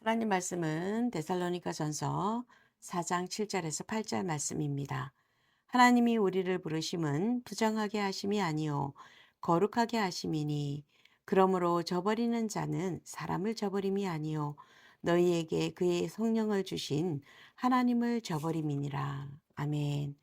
하나님 말씀은 데살로니가전서 4장 7절에서 8절 말씀입니다. 하나님이 우리를 부르심은 부정하게 하심이 아니요 거룩하게 하심이니 그러므로 저버리는 자는 사람을 저버림이 아니요 너희에게 그의 성령을 주신 하나님을 저버림이니라. 아멘.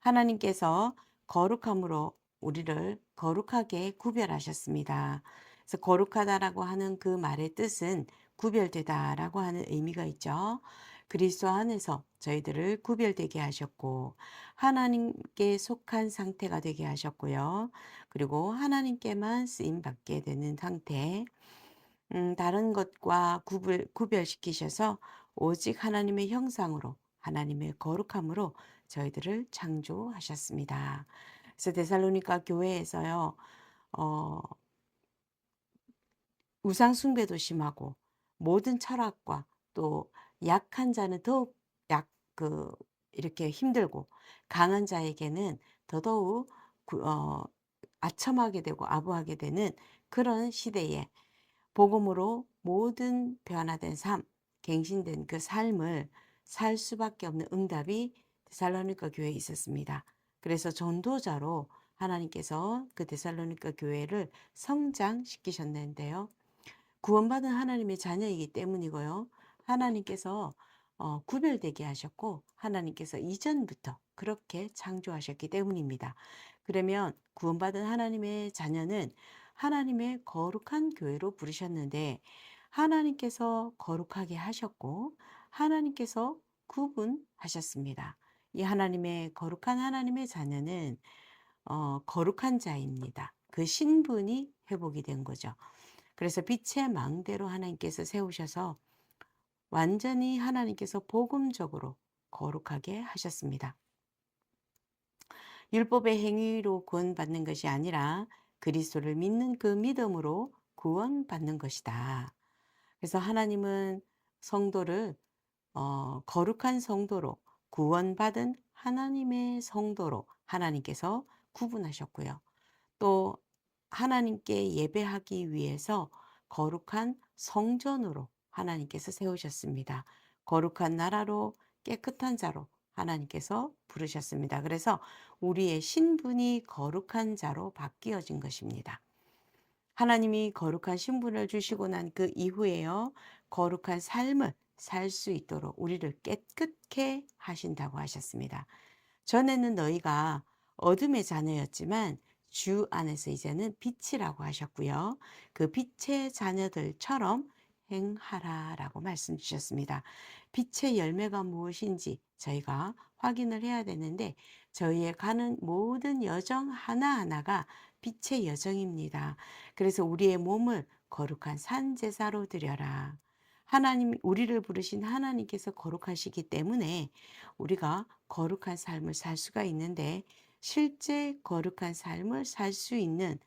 하나님께서 거룩함으로 우리를 거룩하게 구별하셨습니다. 그래서 거룩하다라고 하는 그 말의 뜻은 구별되다라고 하는 의미가 있죠. 그리스도 안에서 저희들을 구별되게 하셨고 하나님께 속한 상태가 되게 하셨고요. 그리고 하나님께만 쓰임 받게 되는 상태, 다른 것과 구별시키셔서 오직 하나님의 형상으로 하나님의 거룩함으로 저희들을 창조하셨습니다. 그래서 데살로니가 교회에서요, 어, 우상 숭배도 심하고 모든 철학과 또 약한 자는 더욱 이렇게 힘들고 강한 자에게는 더더욱 구- 어, 아첨하게 되고 아부하게 되는 그런 시대에 복음으로 모든 변화된 삶, 갱신된 그 삶을 살 수밖에 없는 응답이 데살로니가 교회에 있었습니다. 그래서 전도자로 하나님께서 그 데살로니가 교회를 성장시키셨는데요. 구원받은 하나님의 자녀이기 때문이고요. 하나님께서 구별되게 하셨고 하나님께서 이전부터 그렇게 창조하셨기 때문입니다. 그러면 구원받은 하나님의 자녀는 하나님의 거룩한 교회로 부르셨는데 하나님께서 거룩하게 하셨고 하나님께서 구분하셨습니다. 이 하나님의 거룩한 하나님의 자녀는 거룩한 자입니다. 그 신분이 회복이 된 거죠. 그래서 빛의 망대로 하나님께서 세우셔서 완전히 하나님께서 복음적으로 거룩하게 하셨습니다. 율법의 행위로 구원받는 것이 아니라 그리스도를 믿는 그 믿음으로 구원받는 것이다. 그래서 하나님은 성도를 거룩한 성도로 구원받은 하나님의 성도로 하나님께서 구분하셨고요. 또 하나님께 예배하기 위해서 거룩한 성전으로 하나님께서 세우셨습니다. 거룩한 나라로 깨끗한 자로 하나님께서 부르셨습니다. 그래서 우리의 신분이 거룩한 자로 바뀌어진 것입니다. 하나님이 거룩한 신분을 주시고 난 그 이후에요, 거룩한 삶을 살 수 있도록 우리를 깨끗게 하신다고 하셨습니다. 전에는 너희가 어둠의 자녀였지만 주 안에서 이제는 빛이라고 하셨고요. 그 빛의 자녀들처럼 행하라라고 말씀 주셨습니다. 빛의 열매가 무엇인지 저희가 확인을 해야 되는데 저희의 가는 모든 여정 하나하나가 빛의 여정입니다. 그래서 우리의 몸을 거룩한 산 제사로 드려라. 하나님, 우리를 부르신 하나님께서 거룩하시기 때문에 우리가 거룩한 삶을 살 수가 있는데 실제 거룩한 삶을 살 수 있는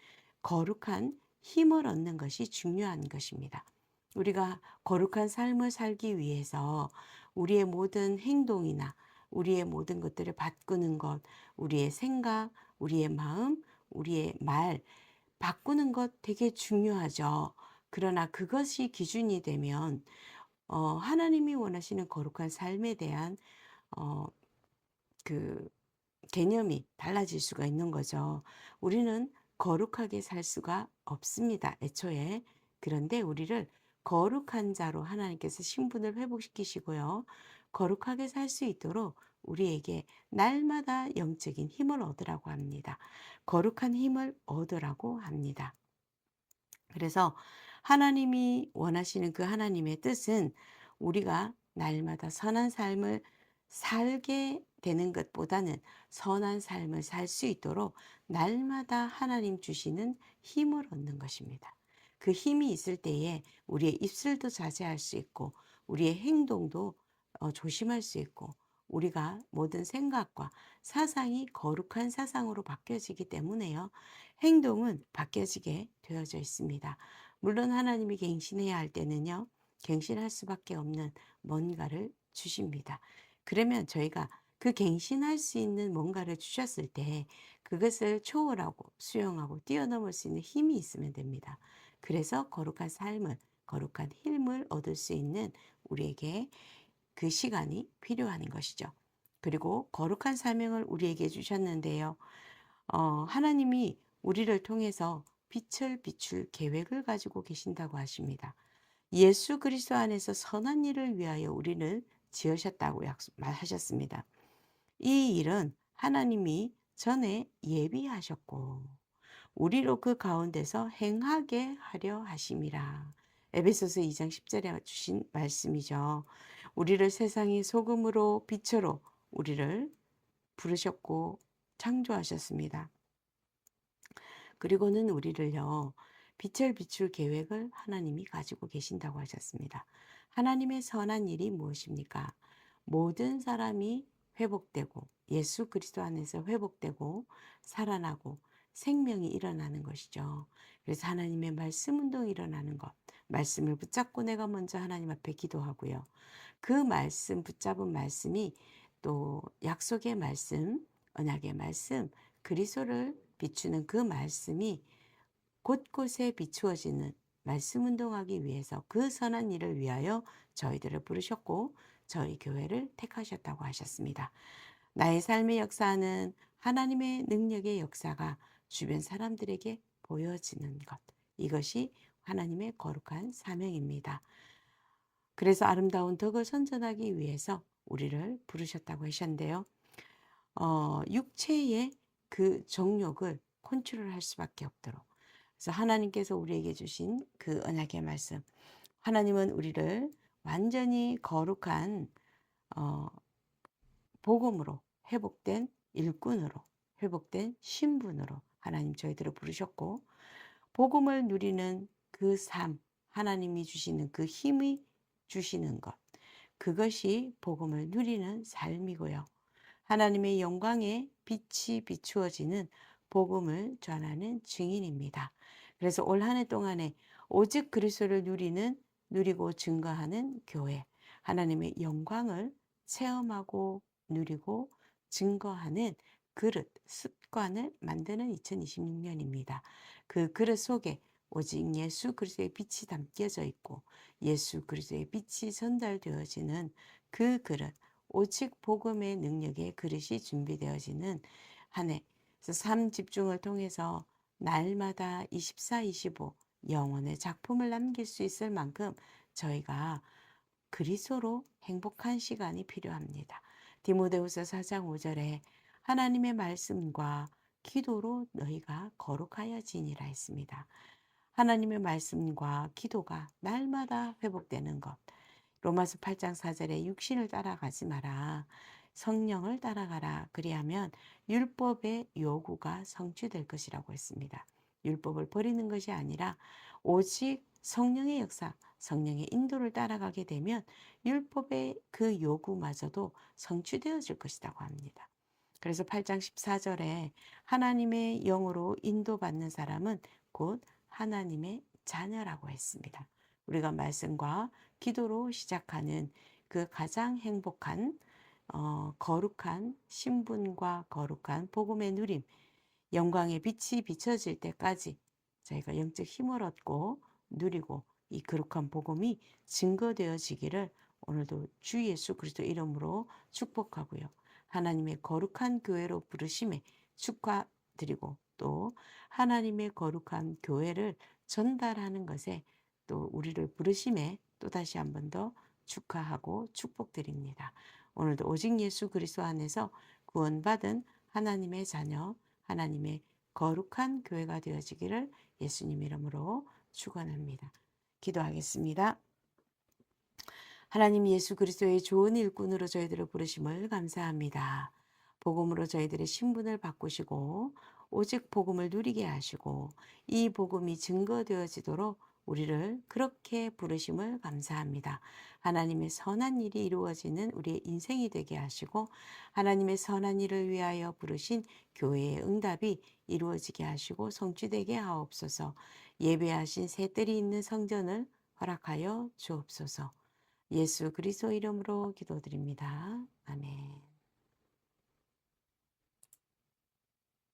거룩한 힘을 얻는 것이 중요한 것입니다. 우리가 거룩한 삶을 살기 위해서 우리의 모든 행동이나 우리의 모든 것들을 바꾸는 것, 우리의 생각, 우리의 마음, 우리의 말, 바꾸는 것 되게 중요하죠. 그러나 그것이 기준이 되면 하나님이 원하시는 거룩한 삶에 대한 어, 그 개념이 달라질 수가 있는 거죠. 우리는 거룩하게 살 수가 없습니다, 애초에. 그런데 우리를 거룩한 자로 하나님께서 신분을 회복시키시고요. 거룩하게 살 수 있도록 우리에게 날마다 영적인 힘을 얻으라고 합니다. 거룩한 힘을 얻으라고 합니다. 그래서 하나님이 원하시는 그 하나님의 뜻은 우리가 날마다 선한 삶을 살게 되는 것보다는 선한 삶을 살 수 있도록 날마다 하나님 주시는 힘을 얻는 것입니다. 그 힘이 있을 때에 우리의 입술도 자제할 수 있고 우리의 행동도 조심할 수 있고 우리가 모든 생각과 사상이 거룩한 사상으로 바뀌어지기 때문에요. 행동은 바뀌어지게 되어져 있습니다. 물론 하나님이 갱신해야 할 때는요, 갱신할 수밖에 없는 뭔가를 주십니다. 그러면 저희가 그 갱신할 수 있는 뭔가를 주셨을 때 그것을 초월하고 수용하고 뛰어넘을 수 있는 힘이 있으면 됩니다. 그래서 거룩한 삶을 거룩한 힘을 얻을 수 있는 우리에게 그 시간이 필요한 것이죠. 그리고 거룩한 사명을 우리에게 주셨는데요. 하나님이 우리를 통해서 빛을 비출 계획을 가지고 계신다고 하십니다. 예수 그리스도 안에서 선한 일을 위하여 우리를 지으셨다고 말하셨습니다. 이 일은 하나님이 전에 예비하셨고 우리로 그 가운데서 행하게 하려 하심이라. 에베소서 2장 10절에 주신 말씀이죠. 우리를 세상의 소금으로 빛으로 우리를 부르셨고 창조하셨습니다. 그리고는 우리를요, 빛을 비출 계획을 하나님이 가지고 계신다고 하셨습니다. 하나님의 선한 일이 무엇입니까? 모든 사람이 회복되고 예수 그리스도 안에서 회복되고 살아나고 생명이 일어나는 것이죠. 그래서 하나님의 말씀 운동이 일어나는 것. 말씀을 붙잡고 내가 먼저 하나님 앞에 기도하고요. 그 말씀 붙잡은 말씀이 또 약속의 말씀, 언약의 말씀, 그리스도를 비추는 그 말씀이 곳곳에 비추어지는 말씀 운동하기 위해서 그 선한 일을 위하여 저희들을 부르셨고 저희 교회를 택하셨다고 하셨습니다. 나의 삶의 역사는 하나님의 능력의 역사가 주변 사람들에게 보여지는 것. 이것이 하나님의 거룩한 사명입니다. 그래서 아름다운 덕을 선전하기 위해서 우리를 부르셨다고 하셨는데요. 육체의 그 정욕을 컨트롤할 수밖에 없도록. 그래서 하나님께서 우리에게 주신 그 언약의 말씀. 하나님은 우리를 완전히 거룩한 어, 복음으로 회복된 일꾼으로 회복된 신분으로 하나님 저희들을 부르셨고 복음을 누리는 그 삶, 하나님이 주시는 그 힘이 주시는 것. 그것이 복음을 누리는 삶이고요. 하나님의 영광에 빛이 비추어지는 복음을 전하는 증인입니다. 그래서 올 한 해 동안에 오직 그리스도를 누리고 증거하는 교회, 하나님의 영광을 체험하고 누리고 증거하는 그릇, 습관을 만드는 2026년입니다. 그 그릇 속에 오직 예수 그리스도의 빛이 담겨져 있고 예수 그리스도의 빛이 전달되어지는 그 그릇, 오직 복음의 능력의 그릇이 준비되어지는 한 해. 그래서 삶 집중을 통해서 날마다 24, 25 영혼의 작품을 남길 수 있을 만큼 저희가 그리스도로 행복한 시간이 필요합니다. 디모데후서 4장 5절에 하나님의 말씀과 기도로 너희가 거룩하여지니라 했습니다. 하나님의 말씀과 기도가 날마다 회복되는 것. 로마서 8장 4절에 육신을 따라가지 마라. 성령을 따라가라. 그리하면 율법의 요구가 성취될 것이라고 했습니다. 율법을 버리는 것이 아니라 오직 성령의 역사, 성령의 인도를 따라가게 되면 율법의 그 요구마저도 성취되어질 것이라고 합니다. 그래서 8장 14절에 하나님의 영으로 인도받는 사람은 곧 하나님의 자녀라고 했습니다. 우리가 말씀과 기도로 시작하는 그 가장 행복한 거룩한 신분과 거룩한 복음의 누림, 영광의 빛이 비춰질 때까지 저희가 영적 힘을 얻고 누리고 이 거룩한 복음이 증거되어지기를 오늘도 주 예수 그리스도 이름으로 축복하고요. 하나님의 거룩한 교회로 부르심에 축하드리고 또 하나님의 거룩한 교회를 전달하는 것에 또 우리를 부르심에 또다시 한 번 더 축하하고 축복드립니다. 오늘도 오직 예수 그리스도 안에서 구원받은 하나님의 자녀, 하나님의 거룩한 교회가 되어지기를 예수님 이름으로 축원합니다. 기도하겠습니다. 하나님 예수 그리스도의 좋은 일꾼으로 저희들을 부르심을 감사합니다. 복음으로 저희들의 신분을 바꾸시고 오직 복음을 누리게 하시고 이 복음이 증거되어지도록 우리를 그렇게 부르심을 감사합니다. 하나님의 선한 일이 이루어지는 우리의 인생이 되게 하시고 하나님의 선한 일을 위하여 부르신 교회의 응답이 이루어지게 하시고 성취되게 하옵소서. 예배하신 새들이 있는 성전을 허락하여 주옵소서. 예수 그리스도 이름으로 기도드립니다. 아멘.